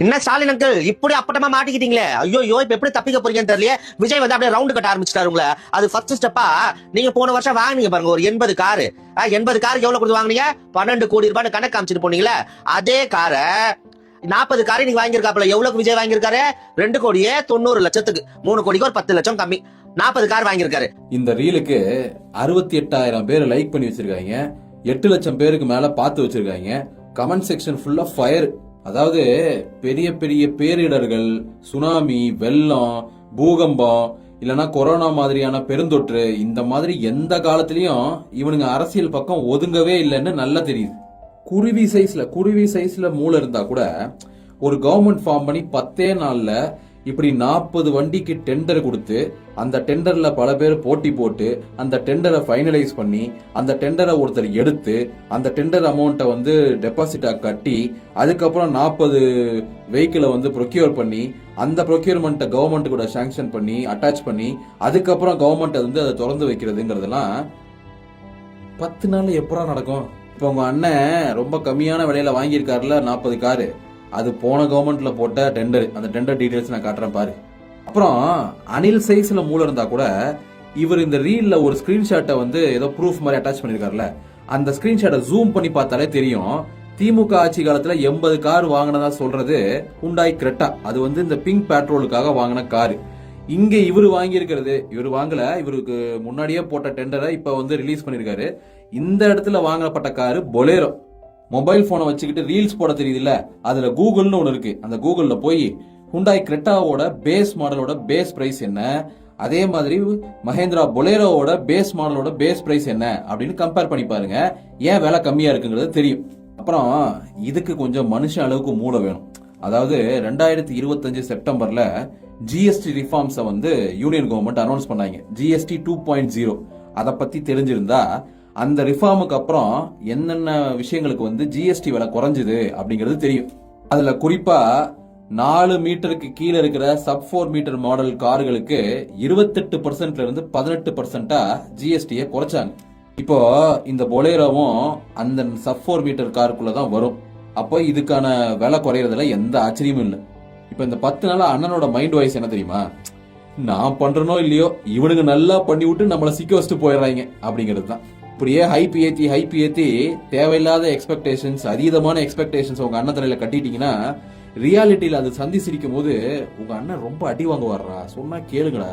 என்ன ஸ்டாலின் அங்கிள் இப்படி அப்பட்டமா மாட்டிக்கிட்டீங்களே? ஐயோ இப்ப எப்படி தப்பிக்க போறீங்கன்னு தெரியல. விஜய் வந்து அப்படியே ரவுண்ட் கட்ட ஆரம்பிச்சிட்டாரு உங்களை. அது ஃபர்ஸ்ட் ஸ்டெப்பா. நீங்க போன வருஷம் வாங்குனீங்க பாருங்க ஒரு 80 காரு. 80 காருக்கு எவ்வளவு கொடுத்து வாங்குனீங்க? 12 கோடி ரூபாய் கணக்கு காமிச்சிட்டு போனீங்களே. அதே காரை 40 காரை நீங்க வாங்கியிருக்காப்ல. எவ்வளவுக்கு விஜய் வாங்கியிருக்காரு? 2 கோடியே 90 லட்சத்துக்கு. 3 கோடிக்கு ஒரு 10 லட்சம் கம்மி. 40 கார் வாங்கியிருக்காரு. இந்த ரீலுக்கு 68,000 பேர் லைக் பண்ணி வச்சிருக்காங்க. 8 லட்சம் பேருக்கு மேல பார்த்து வச்சிருக்காங்க. கமெண்ட் செக்ஷன் ஃபுல்லா ஃபயர். அதாவது பெரிய பெரிய பேரிடர்கள், சுனாமி, வெள்ளம், பூகம்பம், இல்லனா கொரோனா மாதிரியான பெருந்தொற்று, இந்த மாதிரி எந்த காலத்திலயும் இவனுங்க அரசியல் பக்கம் ஒதுங்கவே இல்லைன்னு நல்லா தெரியுது. குருவி சைஸ்ல மூளை இருந்தா கூட ஒரு கவர்மெண்ட் ஃபார்ம் பண்ணி 10 நாள்ல இப்படி 40 வண்டிக்கு டெண்டர் கொடுத்து, அந்த டெண்டர்ல பல பேர் போட்டி போட்டு அந்த டெண்டரை ஃபைனலைஸ் பண்ணி, அந்த டெண்டரை ஒருத்தர் எடுத்து, அந்த டெண்டர் அமௌண்ட்டை வந்து டெபாசிட்டா கட்டி, அதுக்கப்புறம் 40 வெஹிக்கிளை வந்து ப்ரொக்யூர் பண்ணி, அந்த ப்ரொக்யூர்மெண்ட்டை கவர்மெண்ட் கூட சாங்ஷன் பண்ணி அட்டாச் பண்ணி, அதுக்கப்புறம் கவர்மெண்ட் வந்து அதை திறந்து வைக்கிறதுங்கிறதெல்லாம் 10 நாள்ல எப்படா நடக்கும்? இப்போ உங்க அண்ணன் ரொம்ப கம்மியான விலையில வாங்கியிருக்காருல 40 காரு, அது போன கவர்மெண்ட்ல போட்ட டெண்டர். அந்த டெண்டர் டீடைல்ஸ் நான் காட்டுறேன் பாரு. அப்புறம் அனில் சைஸ்ல மூளை இருந்தா கூட இவர் இந்த ரீல்ல ஒரு ஸ்கிரீன்ஷாட்டை வந்து ஏதோ ப்ரூஃப் மாதிரி அட்டாச் பண்ணிருக்காருல, அந்த ஸ்கிரீன்ஷாட்டை ஜூம் பண்ணி பார்த்தாலே தெரியும். திமுக ஆட்சி காலத்துல 80 கார் வாங்கினதா சொல்றது ஹுண்டாய் கிரெட்டா. அது வந்து இந்த பிங்க் பெட்ரோலுக்காக வாங்கின காரு. இங்க இவரு வாங்கியிருக்கிறது, இவர் வாங்கல, இவருக்கு முன்னாடியே போட்ட டெண்டரை இப்ப வந்து ரிலீஸ் பண்ணிருக்காரு. இந்த இடத்துல வாங்கப்பட்ட காரு பொலேரோ. மொபைல் போனை வச்சுக்கிட்டு ரீல்ஸ் போட தெரியுதுல்ல, அதுல கூகுள்னு ஒண்ணு இருக்கு. அந்த கூகுள்ல போய் ஹுண்டாய் கிரெட்டாவோட பேஸ் மாடலோட பேஸ் பிரைஸ் என்ன, அதே மாதிரி மஹேந்திரா பொலேரோவோட பேஸ் மாடலோட பேஸ் பிரைஸ் என்ன அப்படின்னு கம்பேர் பண்ணி பாருங்க. ஏன் விலை கம்மியா இருக்குங்கிறது தெரியும். அப்புறம் இதுக்கு கொஞ்சம் மனுஷ அளவுக்கு மூளை வேணும். அதாவது 2025 செப்டம்பர்ல ஜிஎஸ்டி ரிஃபார்ம்ஸை வந்து யூனியன் கவர்மெண்ட் அனௌன்ஸ் பண்ணாங்க. ஜிஎஸ்டி 2.0 அதை பத்தி தெரிஞ்சிருந்தா அந்த ரிஃபார்முக்கு அப்புறம் என்னென்ன விஷயங்களுக்கு வந்து ஜிஎஸ்டி விலை குறைஞ்சது அப்படிங்கிறது தெரியும். அதுல குறிப்பா 4 மீட்டருக்கு கீழே இருக்கிற சப் 4 மீட்டர் மாடல் கார்களுக்கு 28% இருந்து 18% ஜிஎஸ்டியை குறைச்சாங்க. இப்போ இந்த பொலேரோவும் அந்த சப் 4 மீட்டர் காருக்குள்ளதான் வரும். அப்போ இதுக்கான விலை குறையறதுல எந்த ஆச்சரியமும் இல்லை. இப்ப இந்த 10 நாளா அண்ணனோட மைண்ட் வாய்ஸ் என்ன தெரியுமா? நான் பண்றனோ இல்லையோ இவனுங்க நல்லா பண்ணி விட்டு நம்மளை சிக்க வச்சுட்டு போயிடுறாங்க அப்படிங்கிறது தான். இப்படியே ஹைப் ஏத்தி தேவையில்லாத எக்ஸ்பெக்டேஷன்ஸ், அதீதமான எக்ஸ்பெக்டேஷன்ஸ் உங்க அண்ணன் தலையில கட்டிட்டீங்கன்னா ரியாலிட்டியில அது சந்தி சிரிக்கும் போது உங்க அண்ணன் ரொம்ப அடி வாங்குவாரா. சொன்னா கேளுங்கடா.